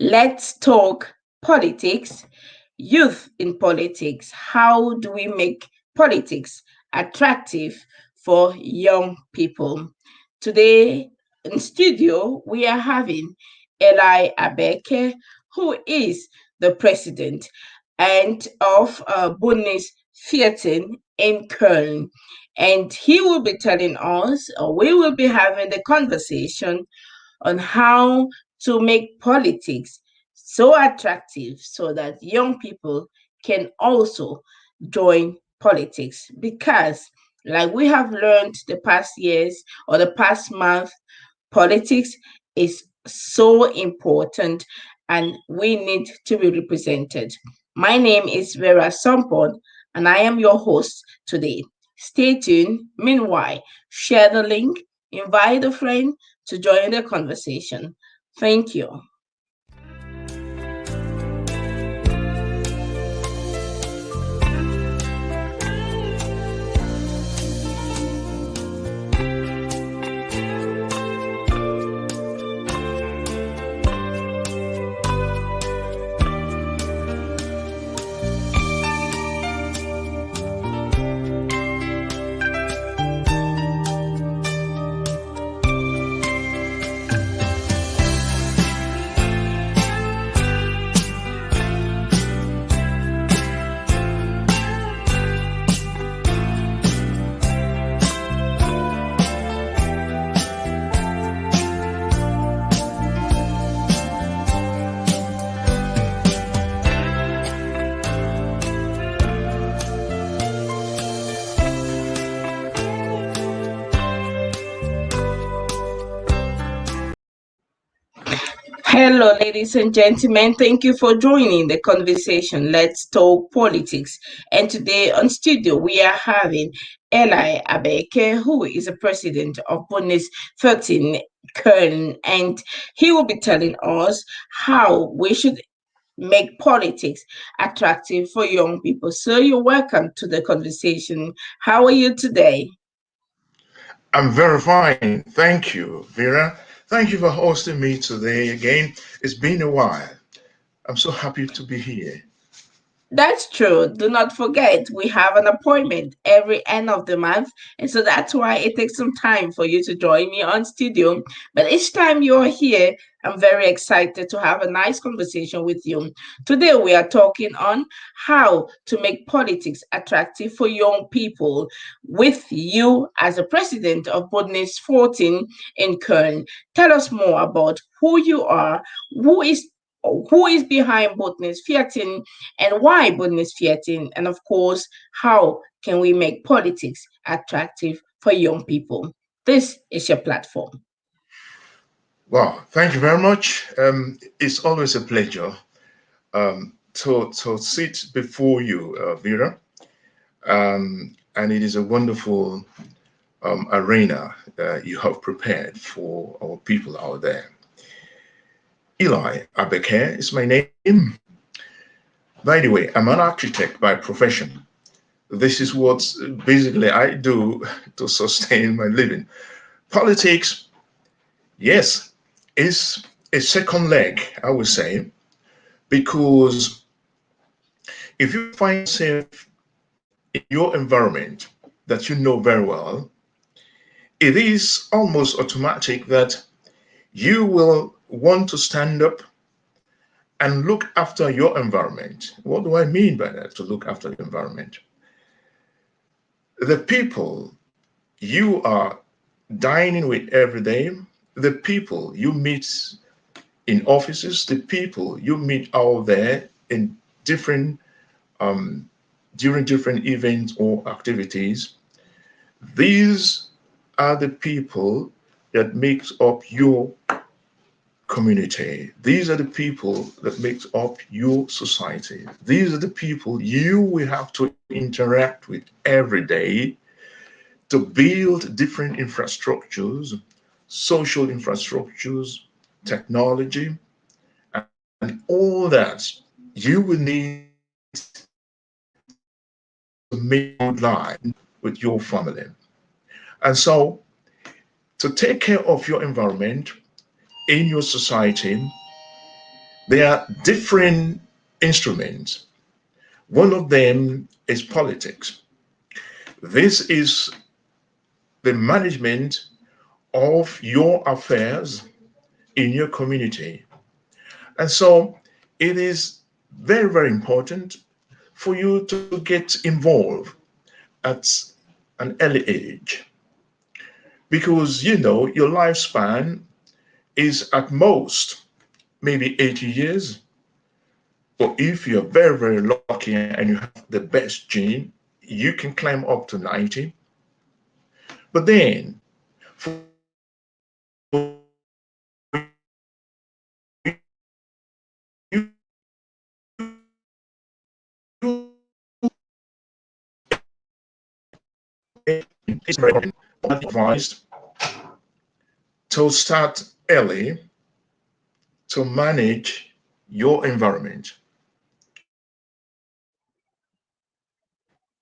Let's talk politics, youth in politics. How do we make politics attractive for young people? Today in studio, we are having Eli Abeke, who is the president and of Bündnis 14 in Köln. And he will be telling us, or we will be having the conversation on how to make politics so attractive so that young people can also join politics. Because, like we have learned the past years or the past month, politics is so important and we need to be represented. My name is Vera Sompon and I am your host today. Stay tuned. Meanwhile, share the link, invite a friend to join the conversation. Thank you. Hello, ladies and gentlemen. Thank you for joining the conversation. Let's talk politics. And today on studio, we are having Eli Abeke, who is the president of Bündnis 13 Köln, and he will be telling us how we should make politics attractive for young people. So you're welcome to the conversation. How are you today? I'm very fine. Thank you, Vera. Thank you for hosting me today again. It's been a while. I'm so happy to be here. That's true. Do not forget, we have an appointment every end of the month. And so that's why it takes some time for you to join me on studio. But each time you're here, I'm very excited to have a nice conversation with you. Today, we are talking on how to make politics attractive for young people with you as a president of Budnis 14 in Köln. Tell us more about who you are, who is who is behind Budnis 14 and why Bündnis 14, and of course, how can we make politics attractive for young people? This is your platform. Wow, thank you very much. It's always a pleasure to sit before you, Vera. And it is a wonderful arena you have prepared for our people out there. Eli Abeke is my name. By the way, I'm an architect by profession. This is what basically I do to sustain my living. Politics, yes, is a second leg, I would say, because if you find yourself in your environment that you know very well, it is almost automatic that you will want to stand up and look after your environment. What do I mean by that, to look after the environment? The people you are dining with every day, the people you meet in offices, the people you meet out there in different during different events or activities, these are the people that makes up your community. These are the people that makes up your society. These are the people you will have to interact with every day to build different infrastructures, social infrastructures, technology, and all that you will need to make good life with your family. And so, to take care of your environment in your society, There are different instruments. One of them is politics. This is the management of your affairs in your community. And so it is very, very important for you to get involved at an early age because you know your lifespan is at most maybe 80 years. But if you're very, very lucky and you have the best gene, you can climb up to 90. But then, for you is advised to start early to manage your environment.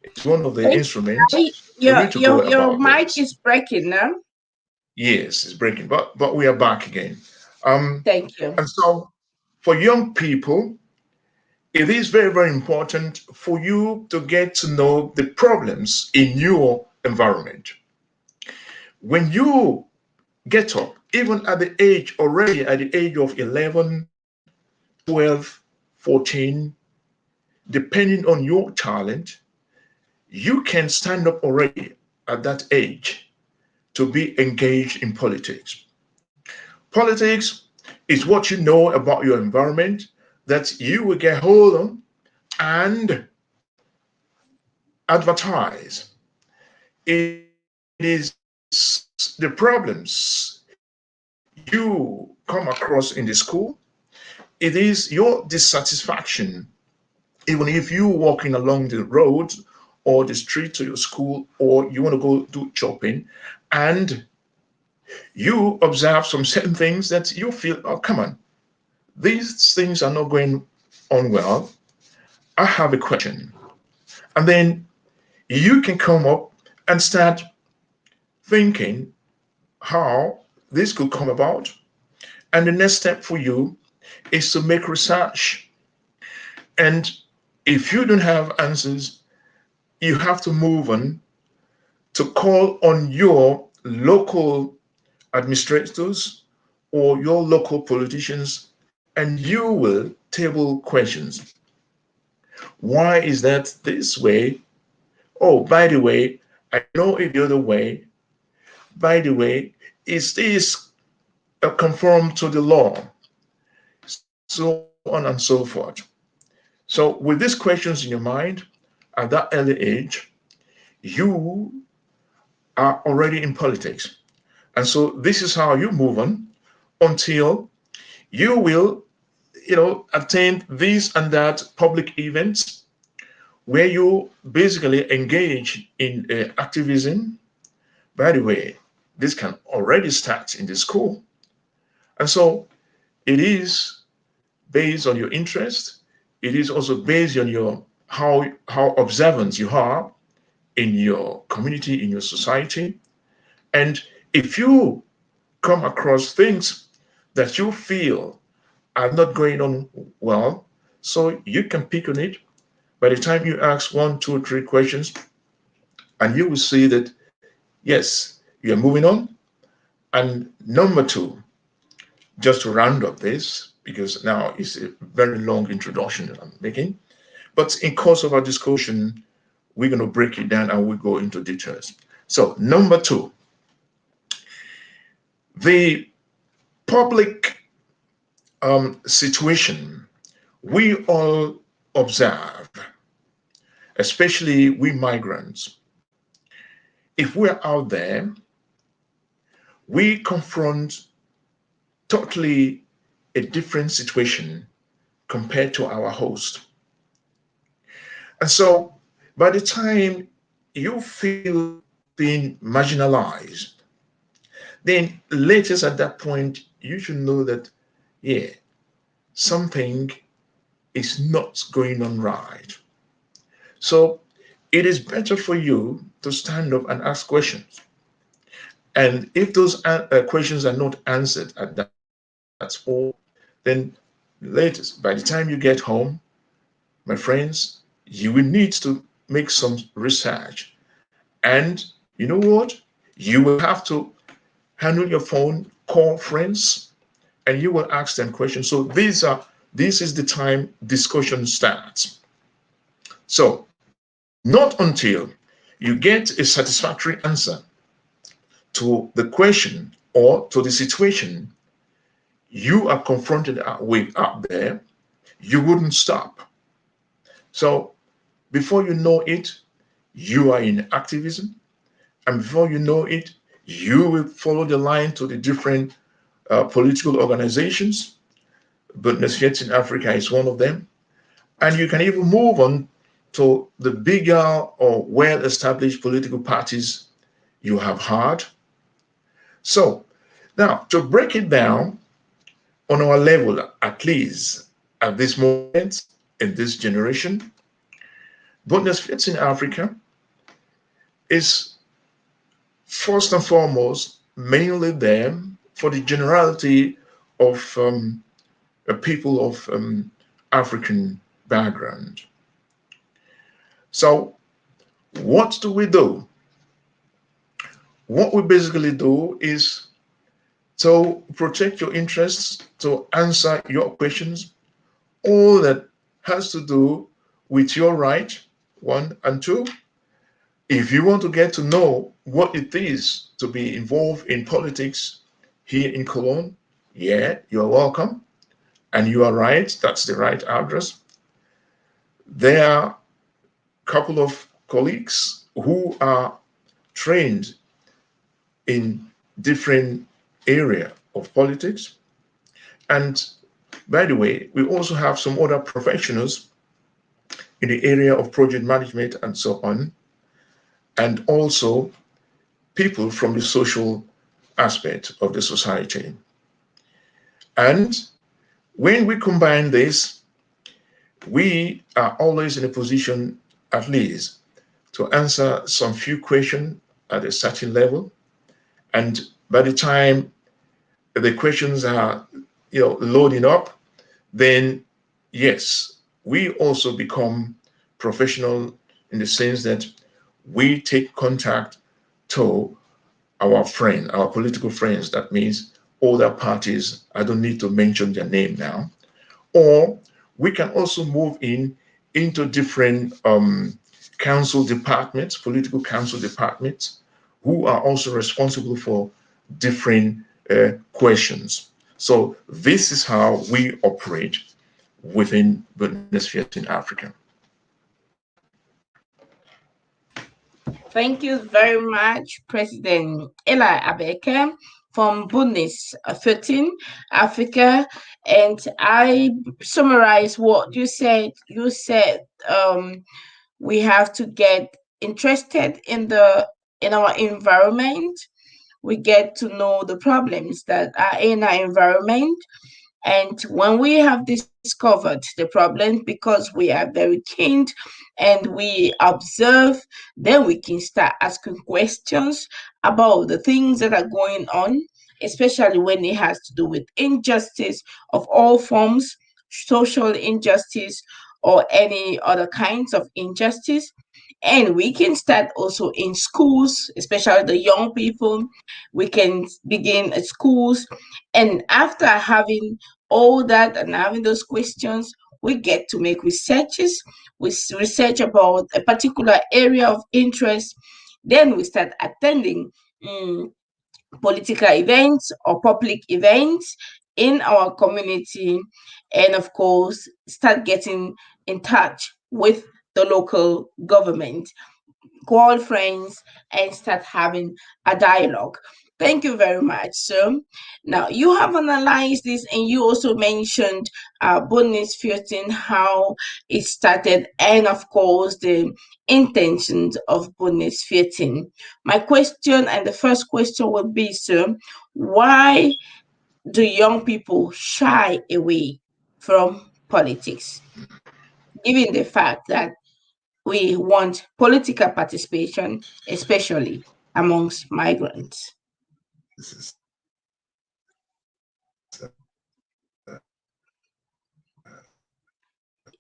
It's one of the Hey, instruments for your you to go your about mic this. is breaking now. Yes, it's breaking, but we are back again. Um, Thank you. and so for young people, it is very, very important for you to get to know the problems in your environment. When you get up, even at the age already at the age of 11, 12, 14, depending on your talent, you can stand up already at that age to be engaged in politics. Politics is what you know about your environment that you will get hold of and advertise. It is the problems you come across in the school. It is your dissatisfaction, even if you walking along the road or the street to your school, or you want to go do shopping, and you observe some certain things that you feel, oh, come on, these things are not going on well. I have a question. And then you can come up and start thinking how this could come about. And the next step for you is to make research. And if you don't have answers, you have to move on to call on your local administrators or your local politicians, and you will table questions. Why is that this way? Oh, by the way, I know it the other way. By the way, is this conform to the law? So on and so forth. So, with these questions in your mind at that early age, you are already in politics. And so, this is how you move on until you will, attend these and that public events where you basically engage in activism. By the way, this can already start in the school. And so, it is based on your interest. It is also based on your how observant you are in your community, in your society. And if you come across things that you feel are not going on well, so you can pick on it. By the time you ask one, two, three questions, and you will see that yes, you're moving on. And number two, just to round up this, because now it's a very long introduction that I'm making. But in course of our discussion, we're going to break it down and we go into details. So, number two, the public situation we all observe, especially we migrants. If we're out there, we confront totally a different situation compared to our host. And so, by the time you feel being marginalized, then latest at that point, you should know that, yeah, something is not going on right. So it is better for you to stand up and ask questions. And if those questions are not answered at that spot, then latest, by the time you get home, my friends, you will need to make some research. And you know what? You will have to handle your phone, call friends, and you will ask them questions. So this is the time discussion starts. So not until you get a satisfactory answer to the question or to the situation you are confronted with out there, you wouldn't stop. So before you know it, you are in activism, and before you know it, you will follow the line to the different political organizations. Bündnis in Africa is one of them. And you can even move on to the bigger or well established political parties you have heard. So, now to break it down on our level, at least at this moment in this generation, Bündnis in Africa is first and foremost mainly there for the generality of a people of African background. So, what do we do? What we basically do is to protect your interests, to answer your questions, all that has to do with your right, one, and two. If you want to get to know what it is to be involved in politics here in Cologne, yeah, you're welcome. And you are right, that's the right address. There are a couple of colleagues who are trained in different area of politics. And by the way, we also have some other professionals in the area of project management and so on, and also people from the social aspect of the society. And when we combine this, we are always in a position, at least, to answer some few questions at a certain level. And by the time the questions are loading up, then yes, we also become professional in the sense that we take contact to our friend, our political friends. That means other parties. I don't need to mention their name now. Or we can also move into different council departments, political council departments, who are also responsible for different questions. So this is how we operate within Bundeswehr in Africa. Thank you very much, President Eli Abeke from Bündnis 13 Africa. And I summarize what you said. You said we have to get interested in our environment. We get to know the problems that are in our environment, and when we have discovered the problem, because we are very keen and we observe, then we can start asking questions about the things that are going on, especially when it has to do with injustice of all forms, social injustice, or any other kinds of injustice. And we can start also in schools, especially the young people. We can begin at schools. And after having all that and having those questions, we get to make researches. Research about a particular area of interest. Then we start attending political events or public events in our community. And of course, start getting in touch with the local government, call friends, and start having a dialogue. Thank you very much, sir. Now, you have analyzed this and you also mentioned bonus 15, how it started, and of course, the intentions of bonus 15. My question, and the first question would be, sir, why do young people shy away from politics, given the fact that we want political participation, especially amongst migrants? This is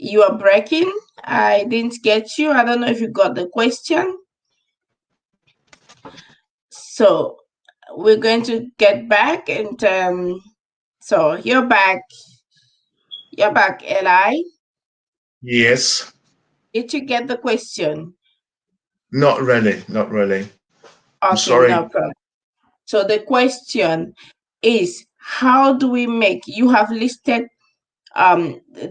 You are breaking. I didn't get you. I don't know if you got the question. So we're going to get back and so you're back. You're back, Eli. Yes. Did you get the question? Not really. Not really. I'm Okay, no sorry. problem. So the question is, how do we make, you have listed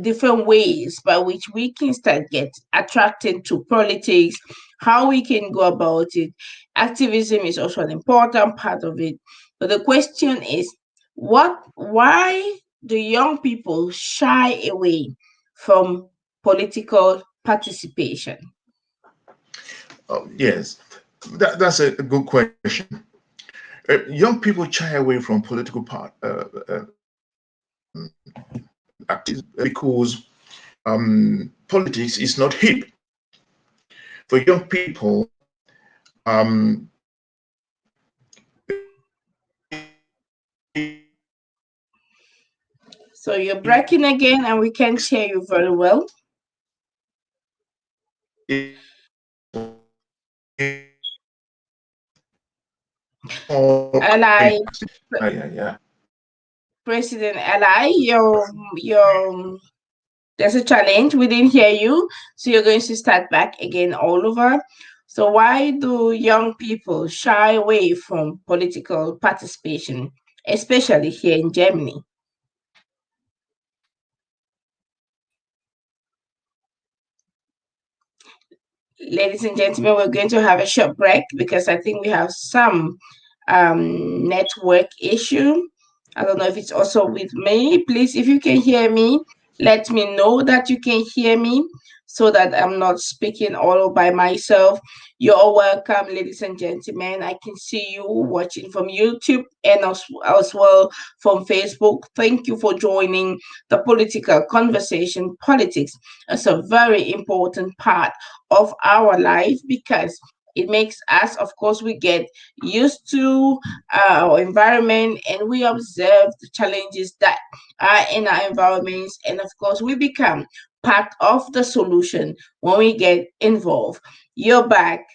different ways by which we can start get attracted to politics, how we can go about it. Activism is also an important part of it. But the question is, why do young people shy away from political participation? Oh, yes. That's a good question. Young people shy away from political activism because politics is not hip for young people. So you're breaking again and we can't hear you very well. Ally, President Ally, there's a challenge. We didn't hear you. So you're going to start back again all over. So why do young people shy away from political participation, especially here in Germany? Ladies and gentlemen, we're going to have a short break because I think we have some network issue. I don't know if it's also with me. Please, if you can hear me, let me know that you can hear me so that I'm not speaking all by myself. You're welcome, ladies and gentlemen. I can see you watching from YouTube and as well from Facebook. Thank you for joining the political conversation. Politics is a very important part of our life because it makes us, of course, we get used to our environment and we observe the challenges that are in our environments, and of course we become part of the solution when we get involved. You're back,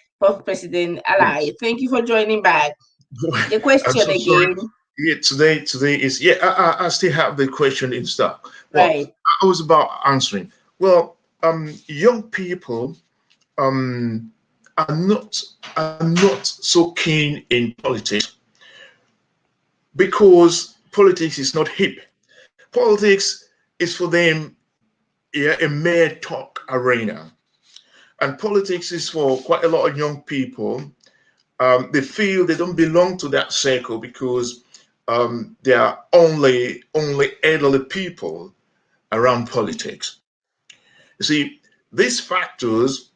President Ally. Yes. Thank you for joining back. The I'm question so sorry. again. Yeah, today is yeah. I still have the question in stock. Well, Right. I was about answering. Well, young people um are not so keen in politics because politics is not hip. Politics is for them, yeah, a mere talk arena, and politics is for quite a lot of young people. They feel they don't belong to that circle because there are only elderly people around politics. You see, these factors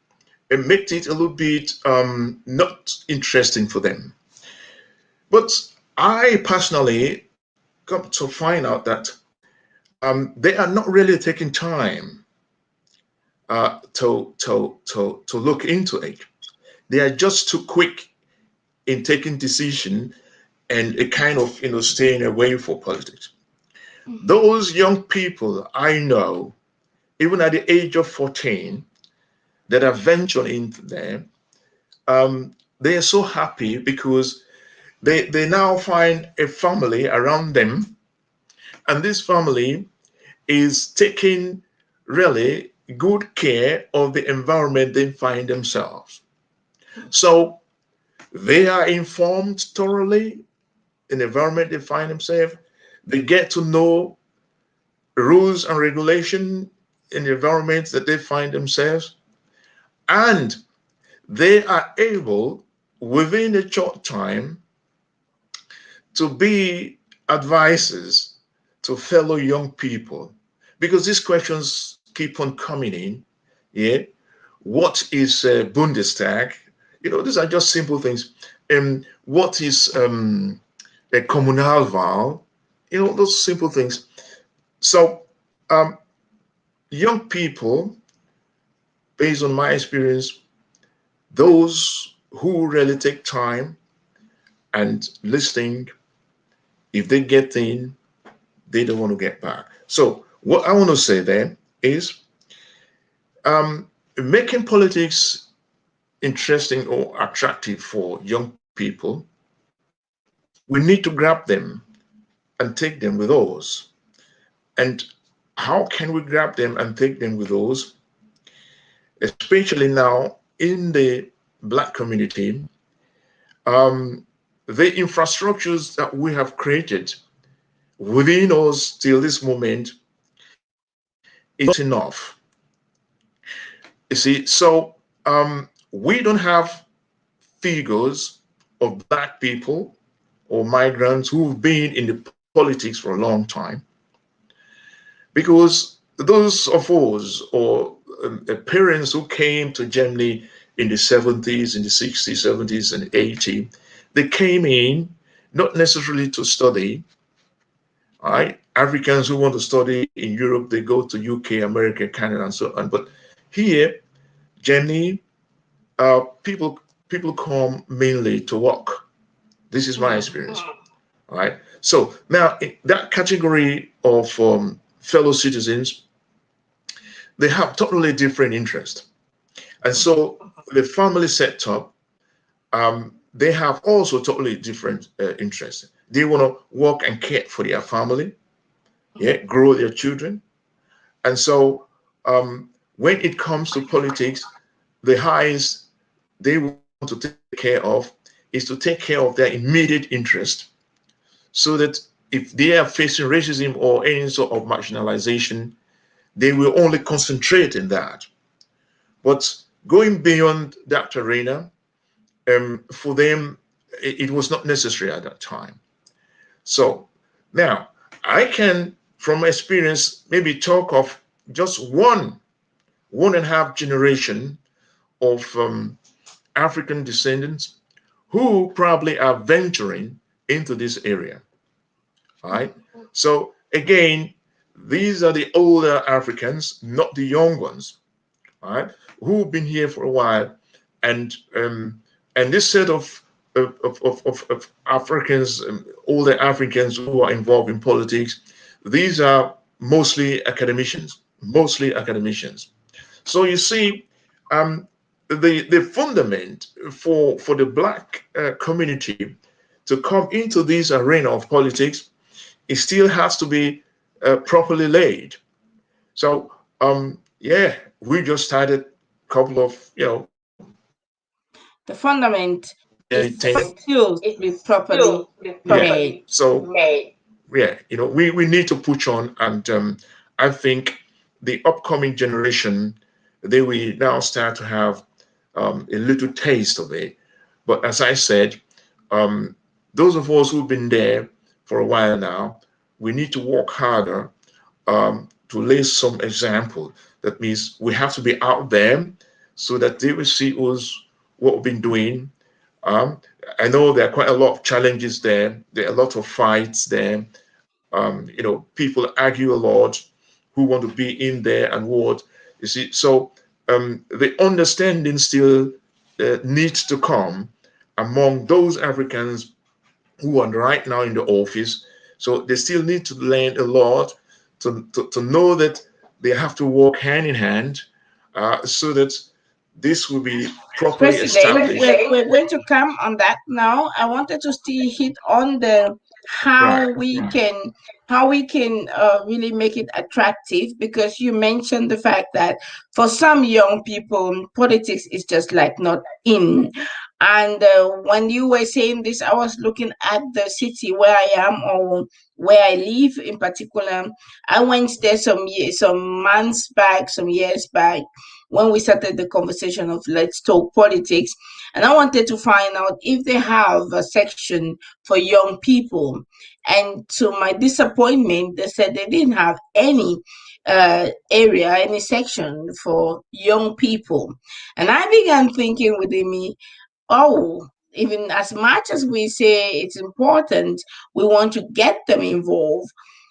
make it a little bit not interesting for them. But I personally come to find out that they are not really taking time to look into it. They are just too quick in taking decision and a kind of staying away from politics. Mhm. Those young people I know, even at the age of 14, that have ventured into there, they are so happy because they now find a family around them, and this family is taking really good care of the environment they find themselves. So they are informed thoroughly in the environment they find themselves. They get to know rules and regulation in the environments that they find themselves, and they are able within a short time to be advisors to fellow young people, because these questions keep on coming in. Yeah, what is Bundestag? These are just simple things. What is a Kommunalwahl? Those simple things. So um, young people, based on my experience, those who really take time and listening, if they get in, they don't want to get back. So what I want to say then is Making politics interesting or attractive for young people, we need to grab them and take them with us. And how can we grab them and take them with us? Especially now in the Black community, um, the infrastructures that we have created within us till this moment is not enough. You see, so we don't have figures of Black people or migrants who've been in the politics for a long time, because those of us or parents who came to Germany in the 70s, in the 60s, 70s, and 80s, they came in not necessarily to study. Right? Africans who want to study in Europe, they go to UK, America, Canada, and so on. But here, Germany, people come mainly to work. This is my experience. All right. So now that category of fellow citizens, they have totally different interests, and so the family setup, they have also totally different interests. They want to work and care for their family, yeah, grow their children, and so when it comes to politics, the highest they want to take care of is to take care of their immediate interest, so that if they are facing racism or any sort of marginalization, they will only concentrate in that. But going beyond that arena, for them, it was not necessary at that time. So now I can, from experience, maybe talk of just one and a half generation of African descendants who probably are venturing into this area. All right. So again, these are the older Africans, not the young ones, all right, who've been here for a while, and this set of Africans, older Africans who are involved in politics, these are mostly academicians. So you see, um, the fundament for the Black community to come into this arena of politics, it still has to be properly laid. So yeah, we just started a couple of The fundament is 10. still to be properly Yeah. made. So yeah, we need to push on, and I think the upcoming generation, they will now start to have a little taste of it. But as I said, um, those of us who've been there for a while now, we need to work harder to lay some example. That means we have to be out there so that they will see us, what we've been doing. Um, I know there are quite a lot of challenges there. There are a lot of fights there. People argue a lot who want to be in there and what. You see, so the understanding still needs to come among those Africans who are right now in the office. So they still need to learn a lot to know that they have to work hand in hand, so that this will be properly President, established. we're going to come on that now. I wanted to still hit on the how Right. we can really make it attractive, because you mentioned the fact that for some young people politics is just like not in. And when you were saying this, I was looking at the city where I am, or where I live in particular. I went there some months back, some years back, when we started the conversation of Let's Talk Politics. And I wanted to find out if they have a section for young people. And to my disappointment, they said they didn't have any any section for young people. And I began thinking within me, oh, even as much as we say it's important, we want to get them involved.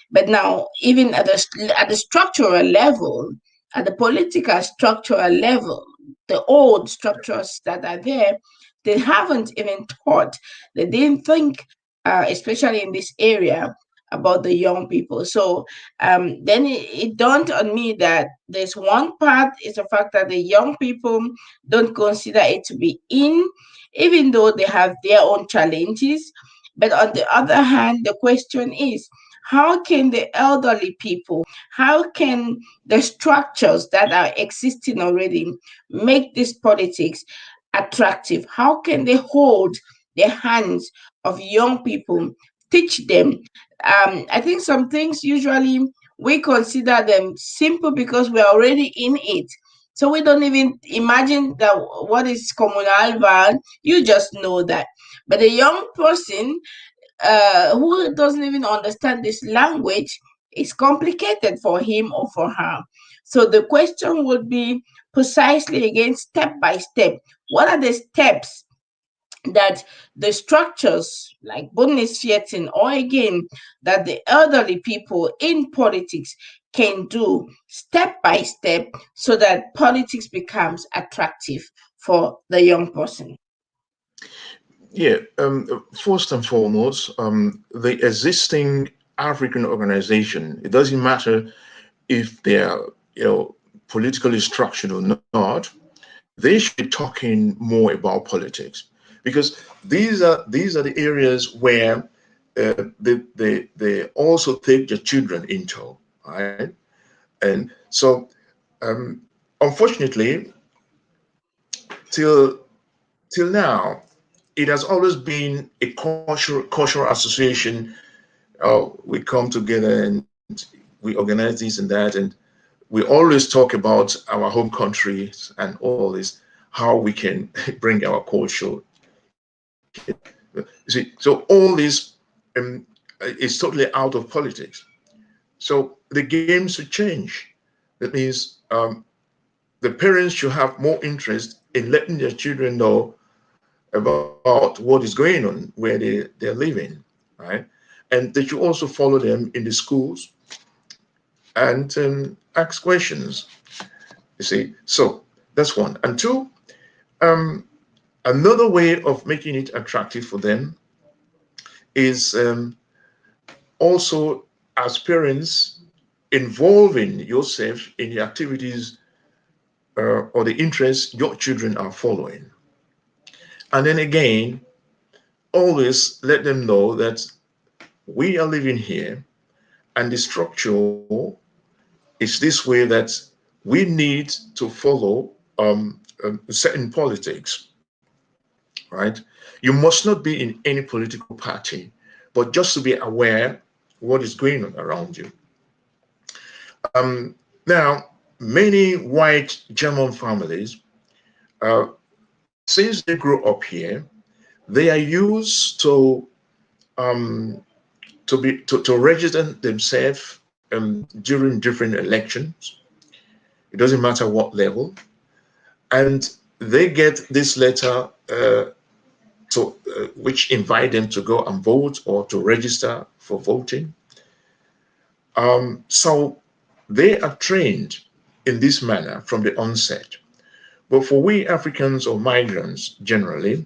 But now, even at the structural level, at the political structural level, the old structures that are there, they haven't even thought. They didn't think, especially in this area. about the young people. So then it dawned on me that there's one part is the fact that the young people don't consider it to be in, even though they have their own challenges. But on the other hand, the question is, how can the elderly people, how can the structures that are existing already make this politics attractive? How can they hold the hands of young people, teach them? I think some things usually we consider them simple because we're already in it. So we don't even imagine that what is communal van, you just know that. But a young person who doesn't even understand this language, is complicated for him or for her. So the question would be precisely again, step by step. What are the steps that the structures like Bundesvierteln or again that the elderly people in politics can do step by step so that politics becomes attractive for the young person? Yeah, first and foremost, the existing African organization, it doesn't matter if they're, politically structured or not, they should be talking more about politics, because these are the areas where they also take their children into, right? And so, um, unfortunately, till till now, it has always been a cultural association. We come together and we organize this and that, and we always talk about our home countries and all this, how we can bring our culture here. You see, so all this um, is totally out of politics. So the game should change. That means the parents should have more interest in letting their children know about what is going on where they're living, right? And they should also follow them in the schools and ask questions. You see, so that's one. And two, um, another way of making it attractive for them is also, as parents, involving yourself in the activities or the interests your children are following. And then again, always let them know that we are living here and the structure is this way, that we need to follow certain politics, right? You must not be in any political party, but just to be aware what is going on around you. Now, many white German families, uh, since they grew up here, they are used um, to register themselves during different elections. It doesn't matter what level, and they get this letter which invite them to go and vote or to register for voting. So they are trained in this manner from the onset. But for we Africans or migrants generally,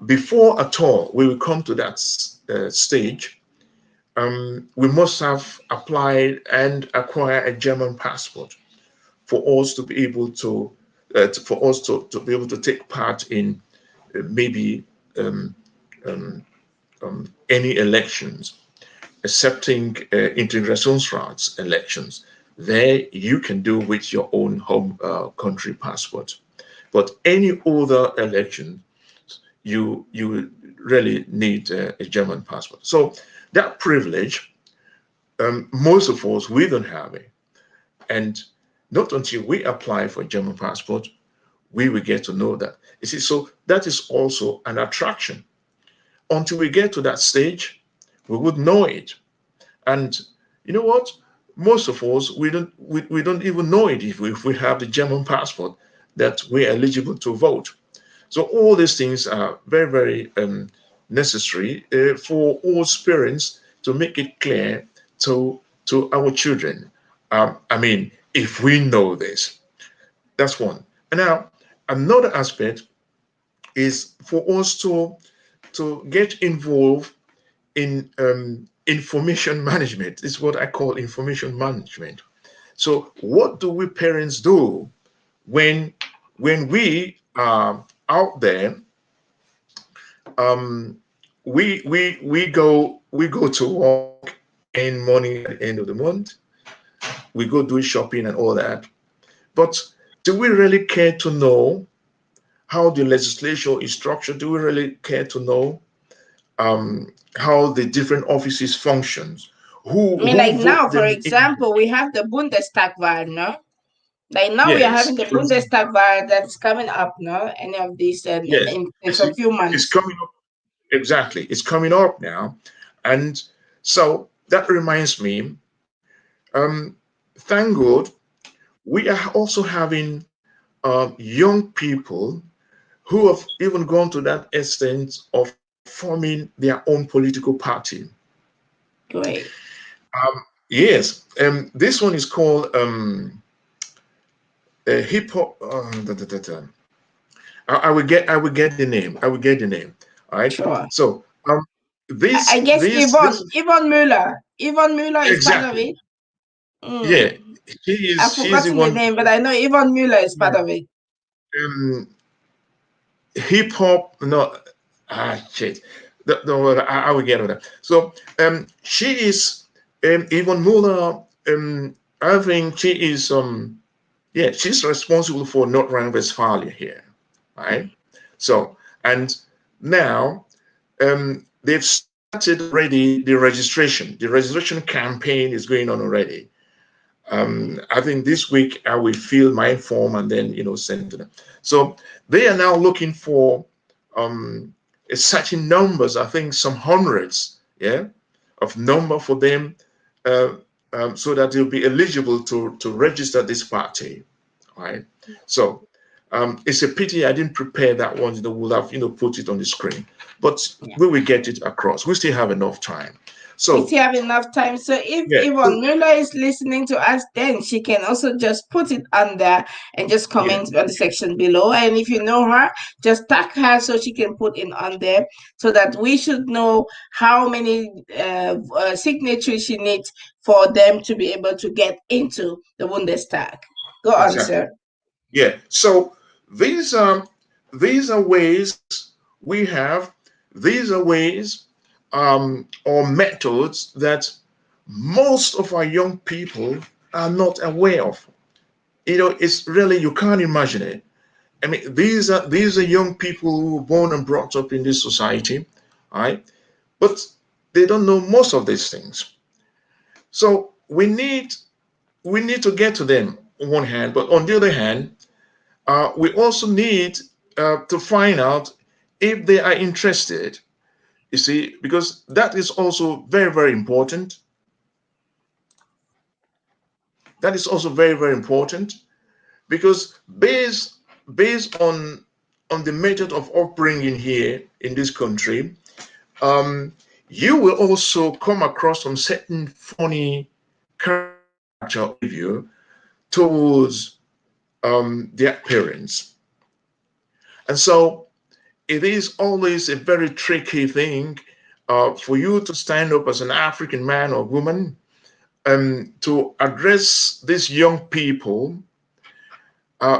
before at all we will come to that stage, we must have applied and acquire a German passport for us to be able to be able to take part in maybe um, um, any elections, accepting Integrationsrats elections. There you can do with your own home country passport. But any other election, you really need a German passport. So that privilege, most of us, we don't have it. And not until we apply for a German passport, we will get to know that. You see, so that is also an attraction. Until we get to that stage, we would know it. And you know what? Most of us, we don't even know it if we have the German passport that we're eligible to vote. So all these things are very, very necessary for all parents to make it clear to our children. I mean, if we know this, that's one. And now another aspect is for us to get involved in information management. It's what I call information management. So what do we parents do when we are out there? um, we go to work, earn money at the end of the month. We go do shopping and all that. But do we really care to know how the legislation is structured? Do we really care to know how the different offices functions? I mean, Who like vote now, for them in? example, we have the Bundestag vibe, no? Like now we are Yes, having the for example. Bundestag vibe that's coming up, no? Any of these Yes, in you some see, few it's months. coming up. Exactly, it's coming up now, and so that reminds me. Thank God we are also having young people who have even gone to that extent of forming their own political party. Great. Yes, this one is called hip hop. I will get the name. I will get the name. All right. Sure. So I guess this Yvonne Mueller. Yvonne Mueller is part of exactly. it. Yeah, Mm. I've she's the forgotten the one. name, but I know Yvonne Mueller is part of it. Um, hip hop. No, shit. Don't worry, I will get on that. So she is Yvonne Muller. I think she is yeah, she's responsible for North Rhine-Westphalia here, right? So and now they've started already the registration. The registration campaign is going on already. I think this week I will fill my form and then send to them. So they are now looking for um, certain numbers. I think some hundreds, yeah, of number for them, uh, so that they'll be eligible to register this party, right? So it's a pity I didn't prepare that one. We'll have put it on the screen, but Yeah. we will get it across. We still have enough time. We So still have enough time. So if yeah, Yvonne Mueller is listening to us, then she can also just put it on there and just yeah, comment on the section below. And if you know her, just tag her so she can put it on there so that we should know how many signatures she needs for them to be able to get into the Bundestag. Go on, exactly. sir. Yeah. So these are these are ways we have. These are ways or methods that most of our young people are not aware of. It's really you can't imagine it. I mean, these are young people who were born and brought up in this society, right? But they don't know most of these things. So we need to get to them on one hand, but on the other hand, we also need to find out if they are interested. You see, because that is also very, very important. That is also very, very important because based on the method of upbringing here in this country, um, you will also come across some certain funny character or behavior towards their parents, and so it is always a very tricky thing for you to stand up as an African man or woman to address these young people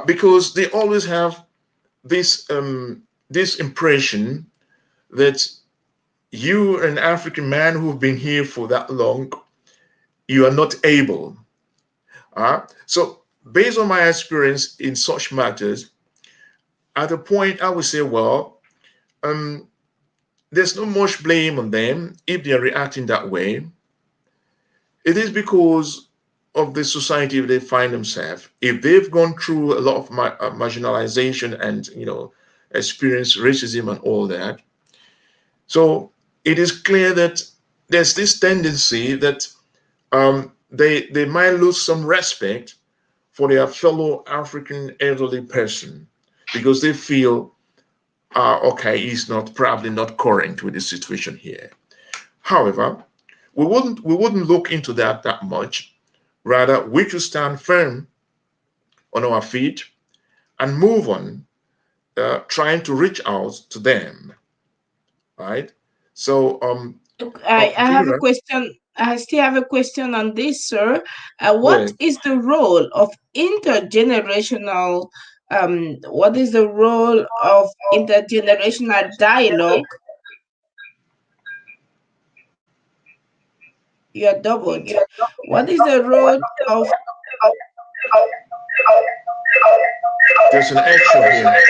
because they always have this impression that you, an African man who've been here for that long, you are not able. So, based on my experience in such matters, at a point I would say, well, um, there's not much blame on them if they are reacting that way. It is because of the society they find themselves. If they've gone through a lot of marginalization and experience racism and all that, so it is clear that there's this tendency that they might lose some respect for their fellow African elderly person because they feel, okay, he's not probably not current with the situation here. However, we wouldn't look into that much. Rather, we should stand firm on our feet and move on, trying to reach out to them, right? So I have a Vera, question. I still have a question on this, sir. What well, is the role of intergenerational? What is the role of intergenerational dialogue? You're doubled. What is the role of? there's an echo here.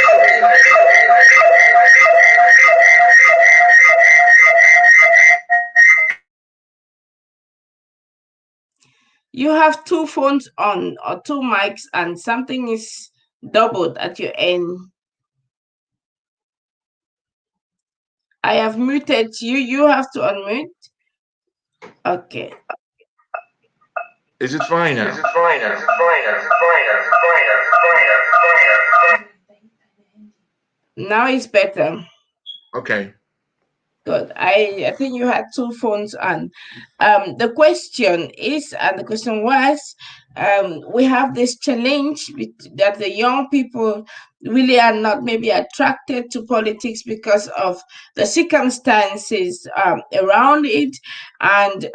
You have two phones on or two mics, and something is doubled at your end. I have muted you. You have to unmute. Okay. Is it fine now? Now it's better. Okay. Good. I think you had two phones on. The question is, and the question was, we have this challenge that the young people really are not maybe attracted to politics because of the circumstances around it, and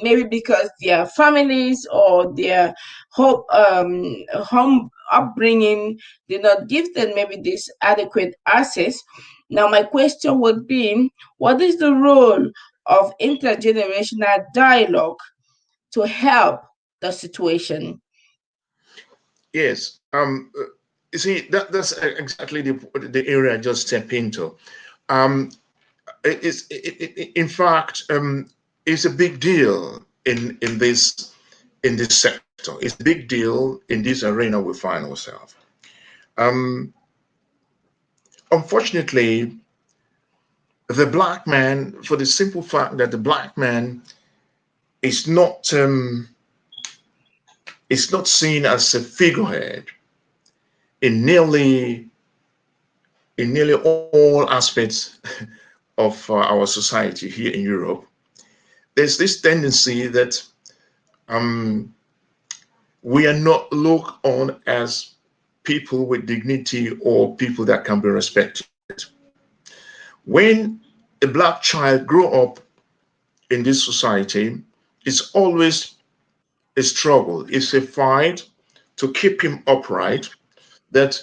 maybe because their families or their home upbringing did not give them maybe this adequate access. Now, my question would be, what is the role of intergenerational dialogue to help the situation? Yes. You see, that's exactly the area I just step into. Um, in fact, it's a big deal in this sector. It's a big deal in this arena we find ourselves. Um, Unfortunately, the black man, for the simple fact that the black man is not seen as a figurehead in nearly all aspects of our society here in Europe. There's this tendency that um, we are not looked on as people with dignity or people that can be respected. When a black child grow up in this society, it's always a struggle. It's a fight to keep him upright, that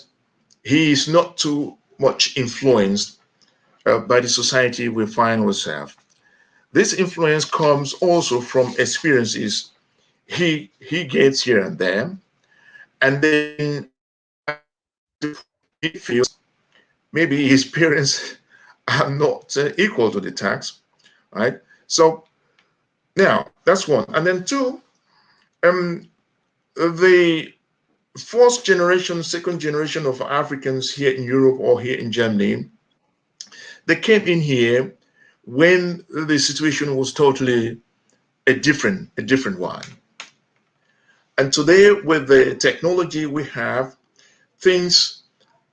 he is not too much influenced by the society we find ourselves. This influence comes also from experiences he gets here and there, and then he feels maybe his parents are not equal to the task, right? So now that's one, and then two, um, the first generation, second generation of Africans here in Europe or here in Germany, they came in here when the situation was totally a different one. And today, with the technology we have, things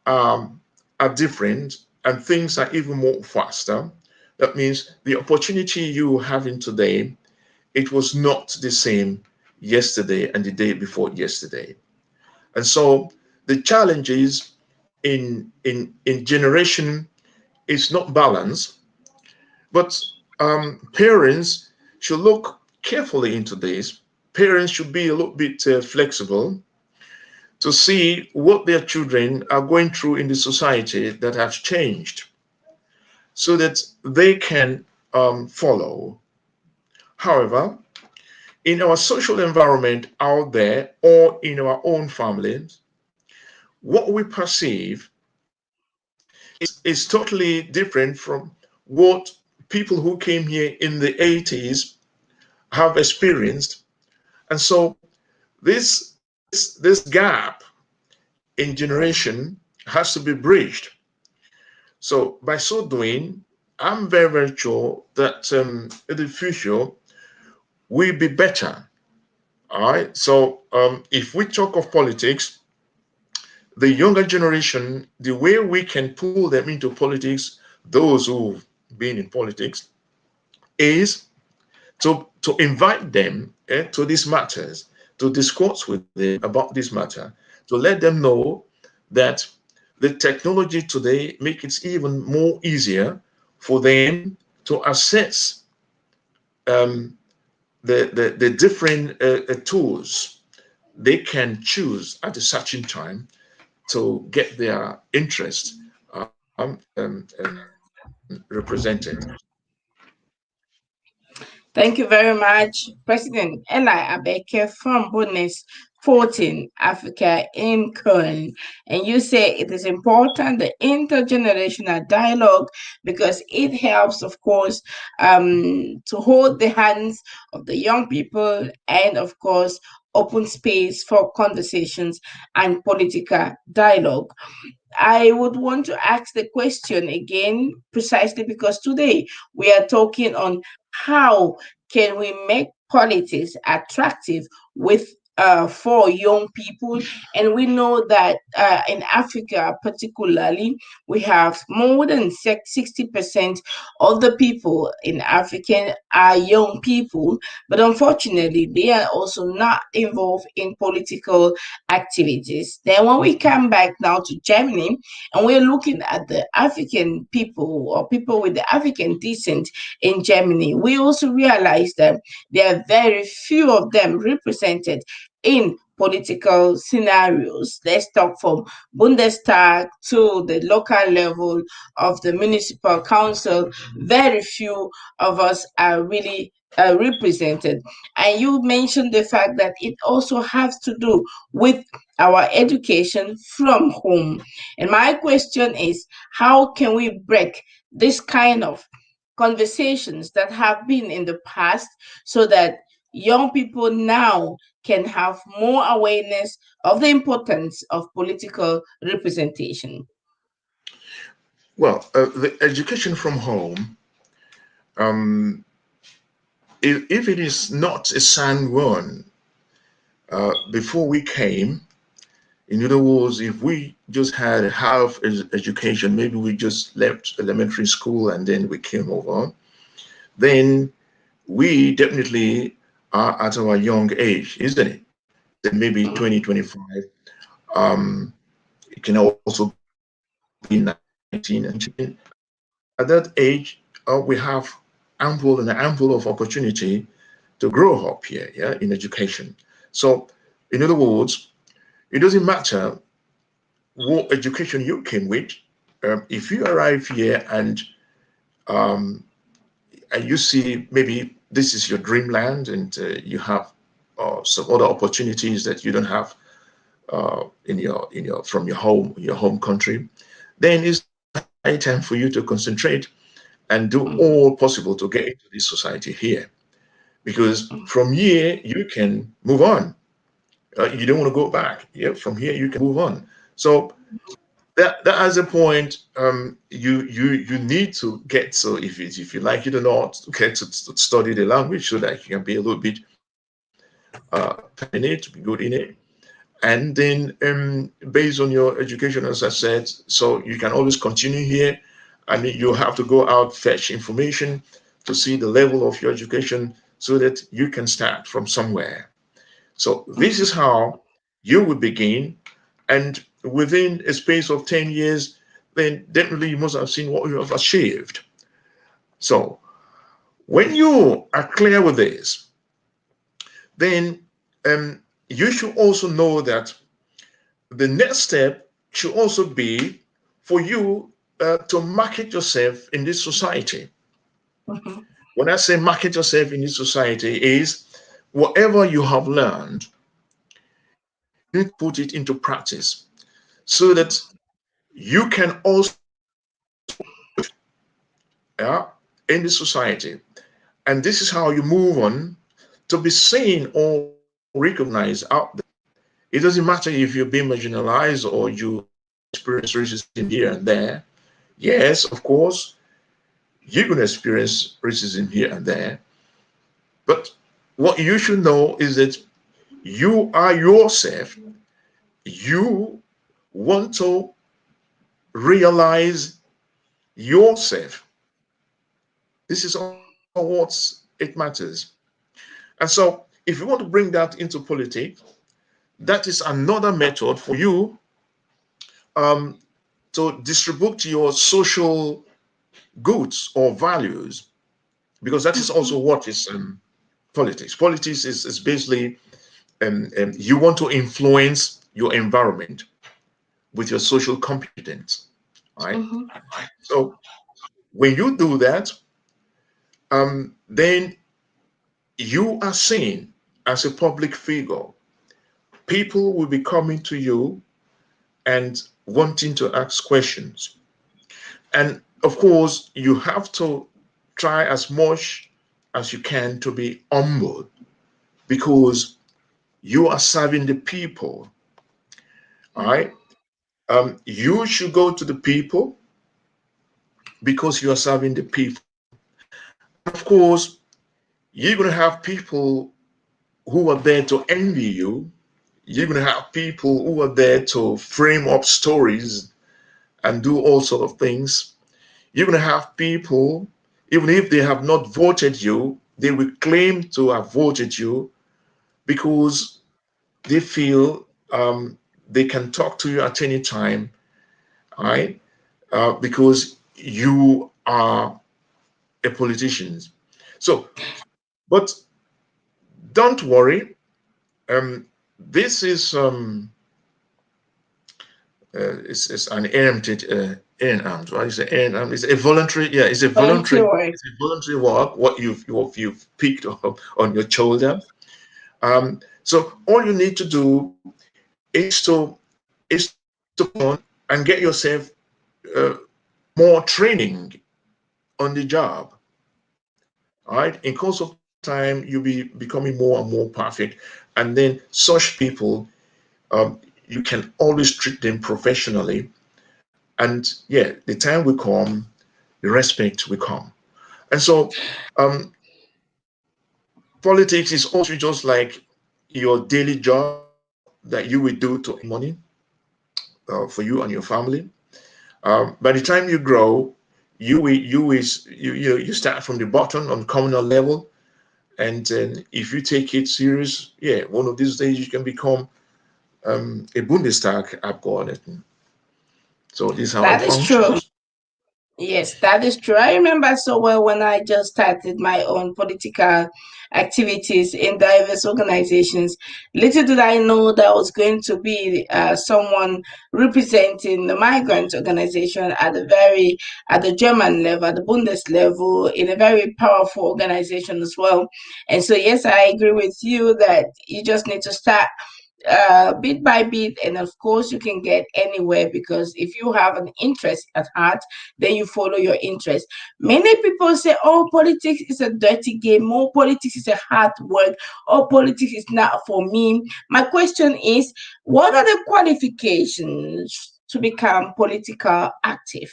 um, are different and things are even more faster. That means the opportunity you having today, it was not the same yesterday and the day before yesterday. And so the challenges in generation is not balanced, but parents should look carefully into this. Parents should be a little bit flexible to see what their children are going through in the society that has changed so that they can follow. However, in our social environment out there or in our own families, what we perceive is totally different from what people who came here in the 80s have experienced. And so this gap in generation has to be bridged. So by so doing, I'm very, very sure that in the future will be better. All right. So if we talk of politics, the younger generation, the way we can pull them into politics, those who've been in politics, is to invite them to these matters, to discuss with them about this matter, to let them know that the technology today makes it even more easier for them to access. um, the different tools they can choose at a certain time to get their interest represented. Thank you very much, President Eli Abeke from Bündnis 14 Africa in Köln. And you say it is important, the intergenerational dialogue, because it helps, of course, to hold the hands of the young people and, of course, open space for conversations and political dialogue. I would want to ask the question again, precisely because today we are talking on how can we make politics attractive with for young people, and we know that in Africa particularly we have more than 60% of the people in Africa are young people, but unfortunately they are also not involved in political activities. Then when we come back now to Germany and we're looking at the African people or people with the African descent in Germany, we also realize that there are very few of them represented in political scenarios. Let's talk from Bundestag to the local level of the municipal council. Very few of us are really represented. And you mentioned the fact that it also has to do with our education from home. And my question is, how can we break this kind of conversations that have been in the past so that young people now can have more awareness of the importance of political representation? Well, the education from home, um, if it is not a sound one, before we came, in other words, if we just had half education, maybe we just left elementary school and then we came over, then we definitely are at our young age, isn't it? Then maybe 20, 25. It can also be 19 and at that age, we have ample of opportunity to grow up here, yeah, in education. So, in other words, it doesn't matter what education you came with. If you arrive here um, and you see maybe this is your dreamland and you have some other opportunities that you don't have in your from your home country, then it's high time for you to concentrate and do all possible to get into this society here. Because from here you can move on. You don't want to go back. Yeah, from here you can move on. So that as a point, you need to get, so if you like it or not, get to study the language so that you can be a little bit in it, be good in it. And then based on your education, as I said, so you can always continue here. I mean, you have to go out, fetch information to see the level of your education so that you can start from somewhere. So this is how you would begin. And within a space of 10 years, then definitely you must have seen what you have achieved. So when you are clear with this, then you should also know that the next step should also be for you to market yourself in this society. Mhm. When I say market yourself in this society, is whatever you have learned, you need to put it into practice so that you can also yeah, in the society. And this is how you move on to be seen or recognized out there. It doesn't matter if you're being marginalized or you experience racism here and there. Yes, of course, you're going to experience racism here and there. But what you should know is that you are yourself. You want to realize yourself. This is all what it matters. And so, if you want to bring that into politics, that is another method for you um, to distribute your social goods or values because that is Mhm. also what is politics. Politics is basically you want to influence your environment with your social competence, right? Mhm. So when you do that, then you are seen as a public figure. People will be coming to you and wanting to ask questions. And of course, you have to try as much as you can to be humble because you are serving the people. All Mhm. right. You should go to the people because you are serving the people. And of course, you're going to have people who are there to envy you. You're going to have people who are there to frame up stories and do all sort of things. You're going to have people, even if they have not voted you, they will claim to have voted you because they feel they can talk to you at any time, right? Because you are a politician. So, but don't worry. Um, this is it's an earned, right? It's an earned, it's a voluntary, yeah, Volunteer work. it's a voluntary work. What you've picked up on your shoulder. So all you need to do is to focus on and get yourself uh, more training on the job. All right. In course of time, you'll be becoming more and more perfect, and then such people, you can always treat them professionally. And yeah, the time will come, the respect will come. And so, um, politics is also just like your daily job that you will do to earn money for you and your family. By the time you grow, you start from the bottom on communal level, and then if you take it serious, yeah, one of these days you can become a Bundestag Abgeordneten. So this is how it That is true. functions. Yes, that is true. I remember so well when I just started my own political activities in diverse organizations. Little did I know that I was going to be someone representing the migrant organization at at the German level, at the Bundes level, in a very powerful organization as well. And so, yes, I agree with you that you just need to start bit by bit, and of course you can get anywhere because if you have an interest at heart, then you follow your interest. Many people say, oh, politics is a dirty game, oh, politics is a hard work, oh, politics is not for me. My question is, what are the qualifications to become political active?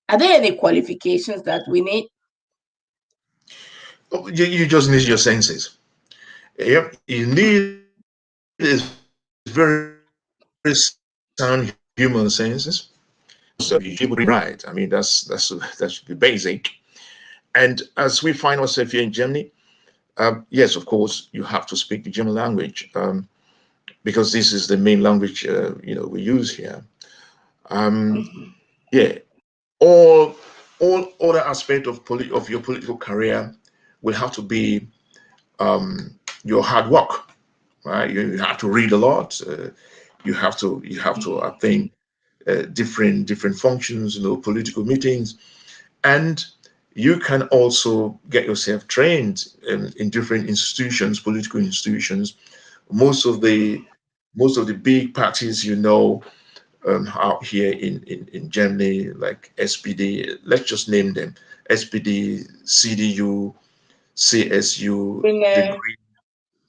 Are there any qualifications that we need? Oh, you just need your senses. Yep, you need is very sound human senses. Of course, you should be able to read and write. I mean, that's the basic. And as we find ourselves here in Germany, yes, of course, you have to speak the German language because this is the main language we use here. Um, Mhm. yeah, all other aspect of your political career will have to be your hard work, right? You have to read a lot. You have to I think different functions, political meetings, and you can also get yourself trained in different institutions, political institutions. Most of the most of the big parties, out here in Germany, like SPD, let's just name them: SPD, CDU, CSU, the Winner. Green,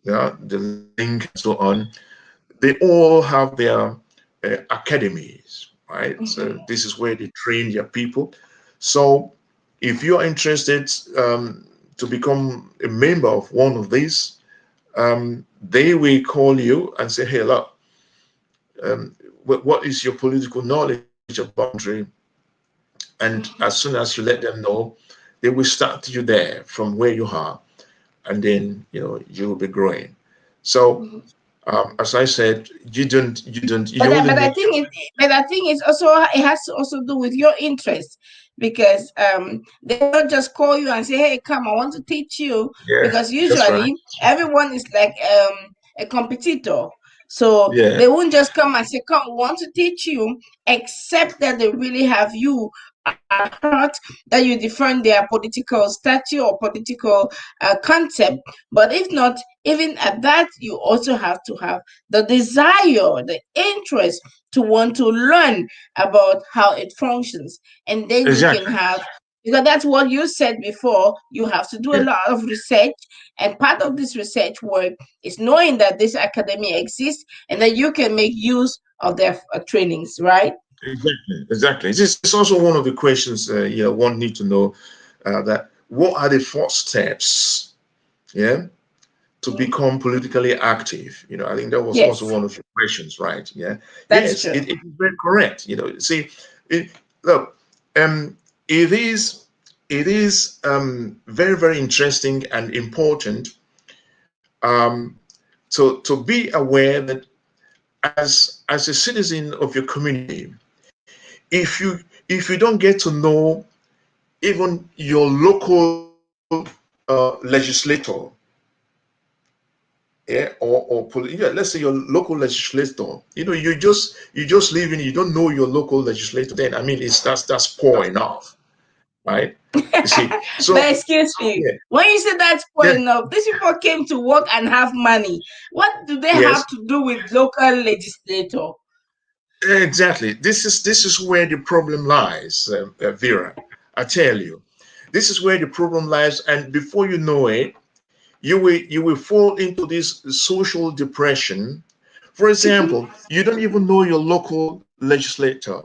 yeah, the Link, and so on. They all have their academies, right? So Mhm. this is where they train their people. So if you're interested to become a member of one of these, they will call you and say, "Hey, look, um, what is your political knowledge about the country?" And as soon as you let them know, they will start you there from where you are, and then you will be growing. So Mhm. as I said, you But only I need think but I think it's also, it has to also do with your interest. because they don't just call you and say, hey, come, I want to teach you, Yeah, because that's right. usually everyone is like a competitor. So Yeah, they won't just come and say, come, we want to teach you, except that they really have you at heart, that you defend their political statue or political concept. But if not, even at that, you also have to have the desire, the interest to want to learn about how it functions. And then you can exactly. have, because that's what you said before, you have to do a Yeah, lot of research. And part of this research work is knowing that this academy exists and that you can make use of their trainings, right? exactly, exactly. This is also one of the questions. One need to know that what are the first steps? Yeah, to Mhm. become politically active. I think that was also Yes, one of your questions, right? Yeah. that's Yes, true. it is very correct. See, it, look, um, it is very, very interesting and important um, to be aware that as a citizen of your community, if you don't get to know even your local legislator, yeah, yeah, let's say your local legislator, you just live in, you don't know your local legislator, then I mean that's poor enough, right? You see, But so excuse me, yeah, when you say that's poor yeah, enough, these people came to work and have money. What do they yes, have to do with local legislator? exactly. This is where the problem lies, Vera. I tell you, this is where the problem lies, and before you know it, you will fall into this social depression. For example, you don't even know your local legislator.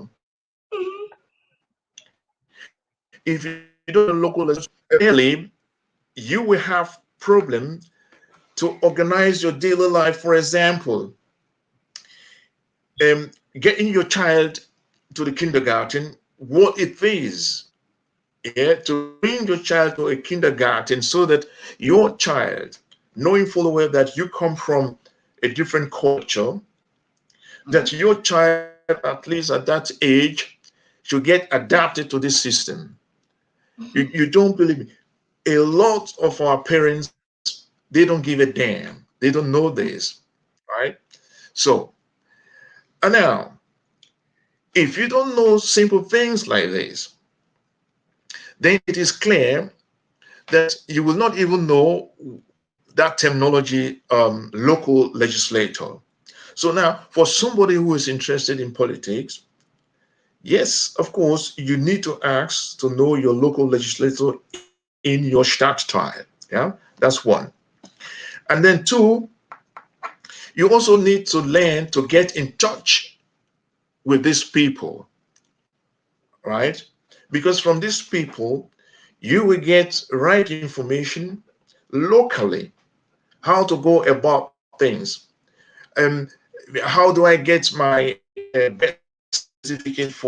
If you don't know your local legislator, early, you will have problem to organize your daily life. For example, getting your child to the kindergarten, what it is, yeah, to bring your child to a kindergarten so that your child, knowing full well that you come from a different culture, that your child, at least at that age, should get adapted to this system. You don't believe me. A lot of our parents, they don't give a damn. They don't know this, right? So, and now, if you don't know simple things like this, then it is clear that you will not even know that terminology, local legislator. So now, for somebody who is interested in politics, yes, of course, you need to ask to know your local legislator in your Stadtteil. Yeah, that's one. And then two, you also need to learn to get in touch with these people, right? Because from these people, you will get right information locally, how to go about things. Um, how do I get my birth certificate for my child?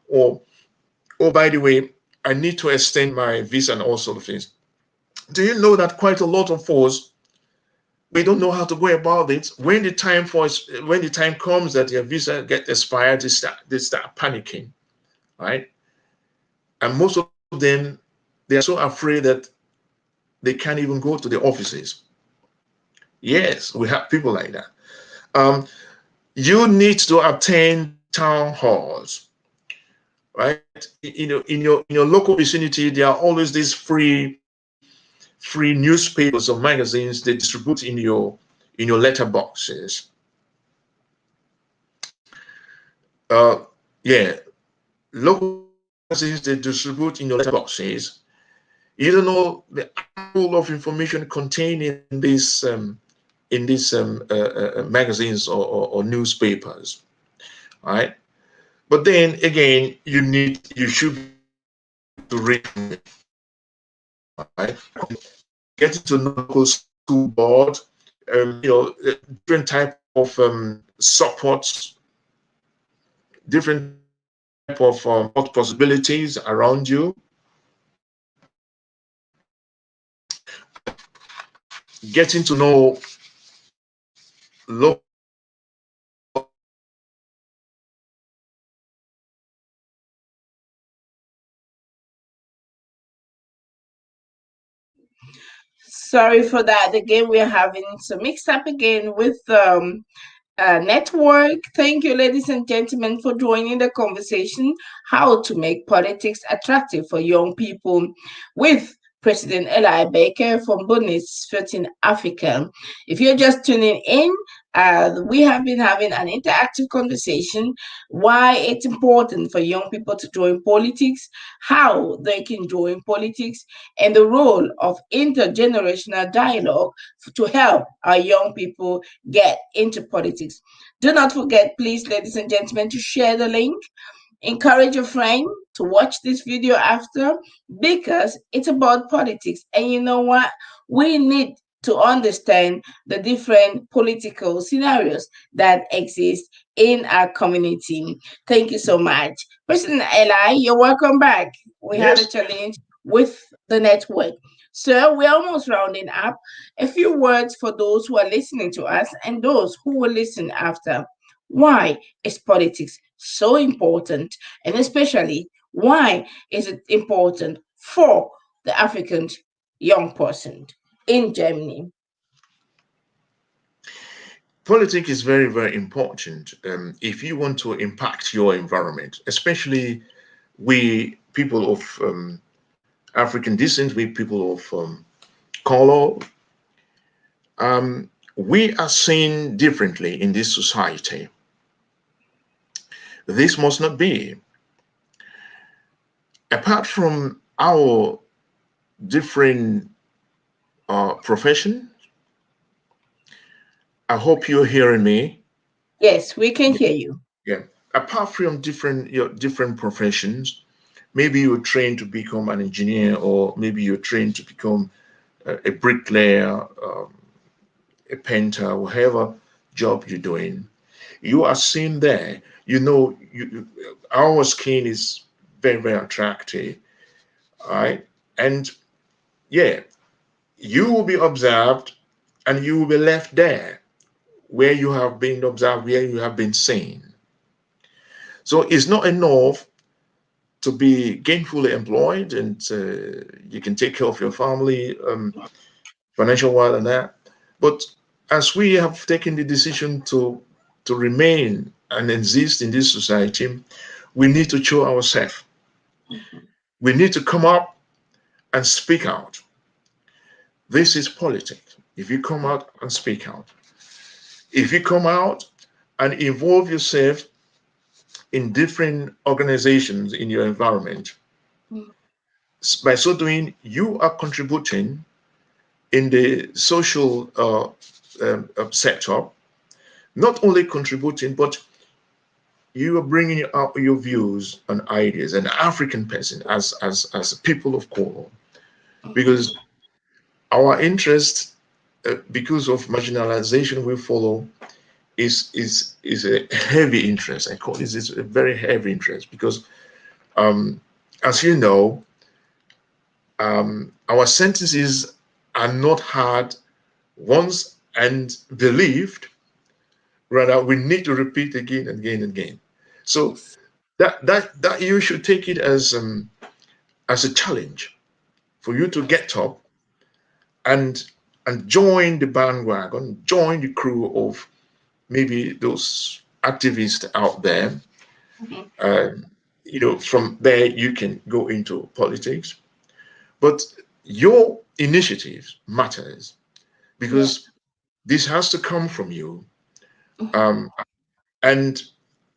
Or, oh, by the way, I need to extend my visa and all sort of things. Do you know that quite a lot of us, we don't know how to go about it? When the time comes that your visa get expired, they start panicking, right? And most of them, they are so afraid that they can't even go to the offices. Yes, we have people like that. Um, you need to attend town halls, right? In your local vicinity, there are always these free newspapers or magazines they distribute in your letterboxes. Yeah, local magazines they distribute in your letterboxes. You don't know the full of information contained in these magazines or newspapers, right? But then again, you should be able to read from it, right? Getting to know local school board, different type of supports, different type of what possibilities around you. Getting to know local Sorry for that. Again, we're having some mix up again with network. Thank you, ladies and gentlemen, for joining the conversation. How to make politics attractive for young people with President Eli Abeke from Bündnis 13 Africa. If you're just tuning in, we have been having an interactive conversation why it's important for young people to join politics, how they can join politics, and the role of intergenerational dialogue to help our young people get into politics. Do not forget, please, ladies and gentlemen, to share the link. Encourage a friend to watch this video after because it's about politics. And you know what? We need to understand the different political scenarios that exist in our community. Thank you so much. President Eli, you're welcome back. We had a Yes. challenge with the network. So we're almost rounding up. A few words for those who are listening to us and those who will listen after. Why is politics so important? And especially, why is it important for the African young person in Germany? Politics is very, very important if you want to impact your environment, especially we people of African descent, we people of color. We are seen differently in this society. This must not be. Apart from our different profession, I hope you're hearing me. Yes, we can hear you. Yeah. Apart from different your different professions, maybe you're trained to become an engineer, or maybe you're trained to become a bricklayer, a painter, whatever job you're doing. You are seen there. You know, our skin is very, very attractive, all right? And yeah, you will be observed and you will be left there where you have been observed, where you have been seen. So it's not enough to be gainfully employed and you can take care of your family, financial wise and that. But as we have taken the decision to remain and exist in this society, we need to show ourselves. We need to come up and speak out. This is politics. If you come out and speak out, if you come out and involve yourself in different organizations in your environment, by so doing, you are contributing in the social sector, not only contributing, but you are bringing out your views and ideas, an African person as a people of color, because our interest, because of marginalization we follow, is a heavy interest. I call this is a very heavy interest because, um, as you know, our sentences are not hard once and believed. Rather, we need to repeat again and again and again. So Yes. that you should take it as a challenge for you to get up and join the bandwagon, join the crew of maybe those activists out there. Mhm. Uh, from there you can go into politics, but your initiatives matters Yeah. because this has to come from you, Mhm. um, and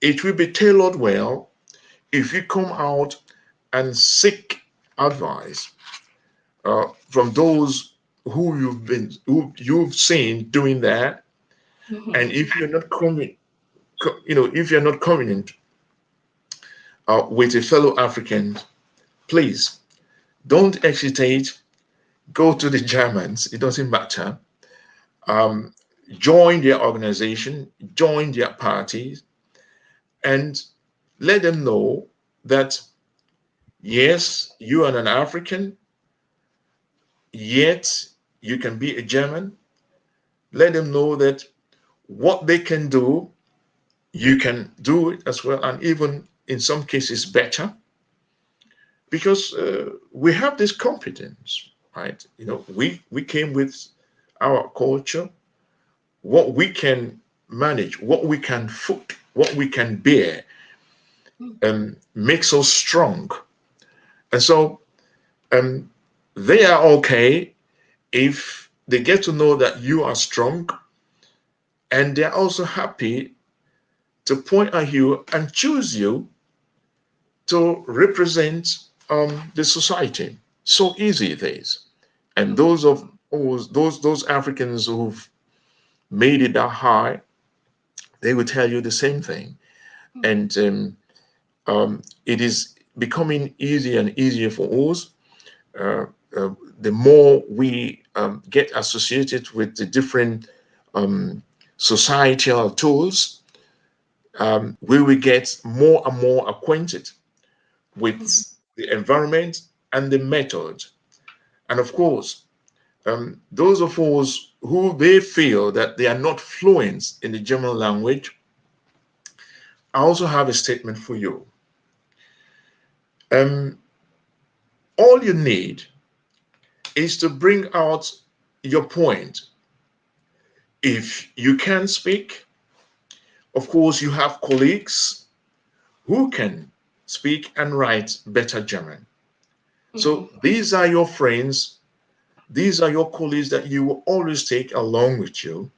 it will be tailored well if you come out and seek advice from those who you've seen doing that. And Mhm. if you're not coming, if you're not coming with a fellow African, please don't hesitate. Go to the Germans. It doesn't matter. Um, Join their organization, join their parties, and let them know that yes, you are an African, yet you can be a German. Let them know that what they can do, you can do it as well, and even in some cases better, because we have this competence. right? We came with our culture, what we can manage, what we can foot, what we can bear, makes us strong. And so um, they are okay if they get to know that you are strong, and they're also happy to point at you and choose you to represent the society. So easy it is. And those Africans who've made it that high, they will tell you the same thing. And it is becoming easier and easier for us. Uh, the more we get associated with the different um, societal tools, we will get more and more acquainted with the environment and the method. And of course, those of us who they feel that they are not fluent in the German language, I also have a statement for you. Um, all you need is to bring out your point. If you can speak, of course, you have colleagues who can speak and write better German. So these are your friends, these are your colleagues that you will always take along with you,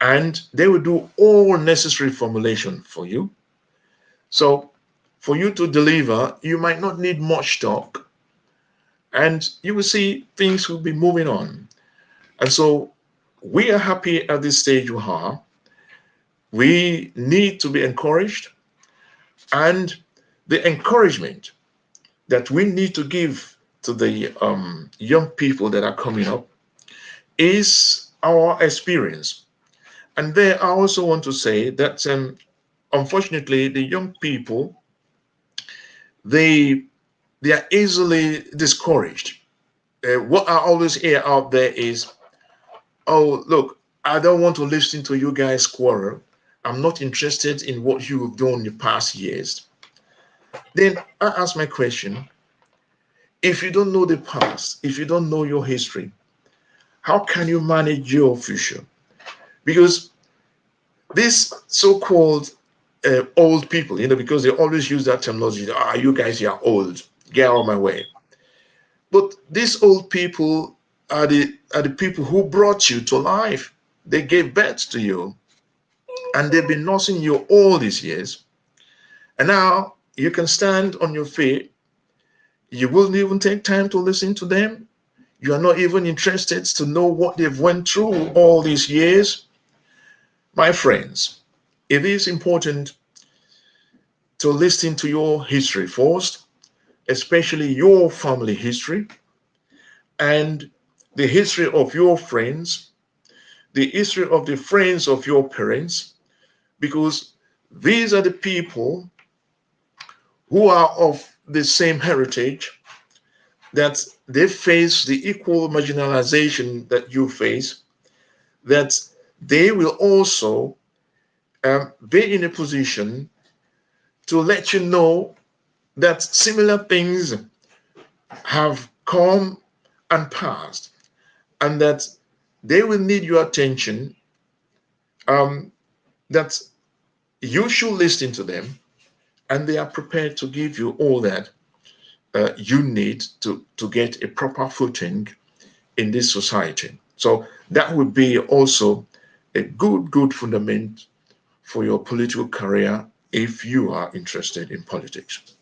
and they will do all necessary formulation for you. So for you to deliver, you might not need much talk, and you will see things will be moving on. And so we are happy at this stage we are. We need to be encouraged, and the encouragement that we need to give to the young people that are coming up is our experience. And there, I also want to say that unfortunately, the young people they they are easily discouraged. What I always hear out there is, "Oh, look, I don't want to listen to you guys quarrel. I'm not interested in what you have done in the past years." Then I ask my question: if you don't know the past, if you don't know your history, how can you manage your future? Because these so-called old people, because they always use that terminology, you guys are old, get out of my way. But these old people are the people who brought you to life. They gave birth to you, and they've been nursing you all these years. And now you can stand on your feet. You wouldn't even take time to listen to them. You are not even interested to know what they've went through all these years. My friends, it is important to listen to your history first, especially your family history and the history of your friends, the history of the friends of your parents, because these are the people who are of the same heritage, that they face the equal marginalization that you face, that they will also be in a position to let you know that similar things have come and passed, and that they will need your attention, um, that you should listen to them, and they are prepared to give you all that you need to get a proper footing in this society. So that would be also a good fundament for your political career if you are interested in politics.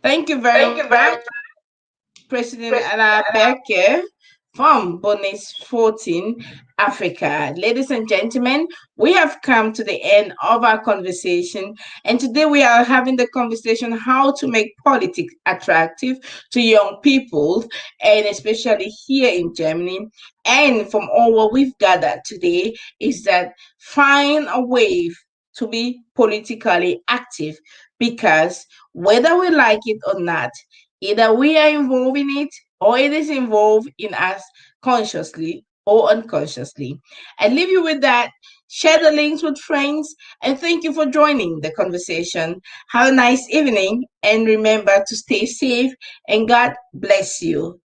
Thank you very much, President Eli Abeke from Bonus 14, Africa. Ladies and gentlemen, we have come to the end of our conversation, and today we are having the conversation how to make politics attractive to young people, and especially here in Germany. And from all what we've gathered today is that find a way to be politically active, because whether we like it or not, either we are involved in it or it is involved in us consciously or unconsciously. I leave you with that. share the links with friends, and thank you for joining the conversation. Have a nice evening, and remember to stay safe, and God bless you.